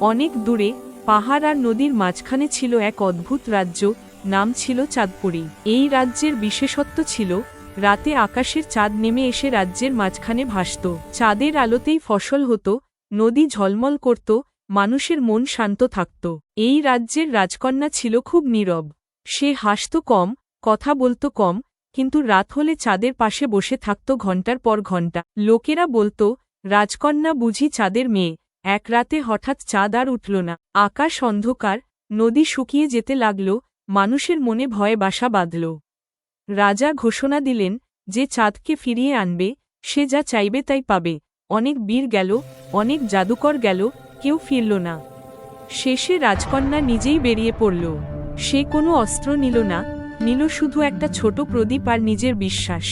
অনেক দূরে পাহাড় আর নদীর মাঝখানে ছিল এক অদ্ভুত রাজ্য, নাম ছিল চাঁদপুরী। এই রাজ্যের বিশেষত্ব ছিল রাতে আকাশের চাঁদ নেমে এসে রাজ্যের মাঝখানে ভাসত। চাঁদের আলোতেই ফসল হতো, নদী ঝলমল করত, মানুষের মন শান্ত থাকত। এই রাজ্যের রাজকন্যা ছিল খুব নীরব। সে হাসত কম, কথা বলতো কম, কিন্তু রাত হলে চাঁদের পাশে বসে থাকত ঘণ্টার পর ঘণ্টা। লোকেরা বলতো, রাজকন্যা বুঝি চাঁদের মেয়ে। এক রাতে হঠাৎ চাঁদ আর উঠল না। আকাশ অন্ধকার, নদী শুকিয়ে যেতে লাগল, মানুষের মনে ভয়ে বাসা বাঁধল। রাজা ঘোষণা দিলেন, যে চাঁদকে ফিরিয়ে আনবে সে যা চাইবে তাই পাবে। অনেক বীর গেল, অনেক জাদুকর গেল, কেউ ফিরল না। শেষে রাজকন্যা নিজেই বেরিয়ে পড়ল। সে কোনো অস্ত্র নিল না, নিল শুধু একটা ছোট প্রদীপ আর নিজের বিশ্বাস।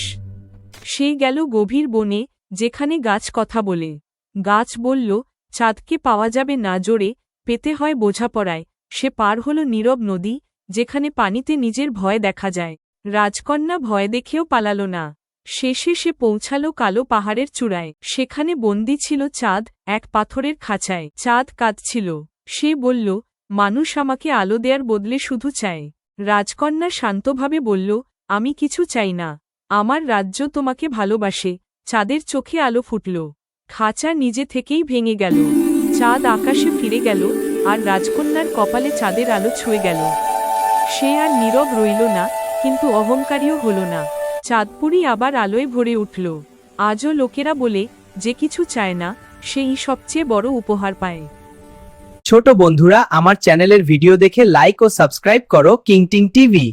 সে গেল গভীর বনে, যেখানে গাছ কথা বলে। গাছ বলল, চাঁদকে পাওয়া যাবে না জোরে, পেতে হয় বোঝাপড়ায়। সে পার হল নীরব নদী, যেখানে পানিতে নিজের ভয় দেখা যায়। রাজকন্যা ভয় দেখেও পালাল না। শেষে সে পৌঁছালো কালো পাহাড়ের চূড়ায়। সেখানে বন্দী ছিল চাঁদ, এক পাথরের খাঁচায়। চাঁদ কাঁদছিল। সে বলল, মানুষ আমাকে আলো দেয়ার বদলে শুধু চায়। রাজকন্যা শান্তভাবে বলল, আমি কিছু চাই না। আমার রাজ্য তোমাকে ভালোবাসে। চাঁদের চোখে আলো ফুটল। খাঁচা নিজে থেকেই ভেঙে গেল। চাঁদ আকাশে ফিরে গেল, আর রাজকন্যার কপালে চাঁদের আলো ছুঁয়ে গেল। সে আর নীরব রইল না, কিন্তু অহংকারীও হল না। চাঁদপুরী আবার আলোয় ভরে উঠল। আজও লোকেরা বলে, যে কিছু চায় না, সেই সবচেয়ে বড় উপহার পায়। ছোট বন্ধুরা, আমার চ্যানেলের ভিডিও দেখে লাইক ও সাবস্ক্রাইব করো কিংটিং টিভি।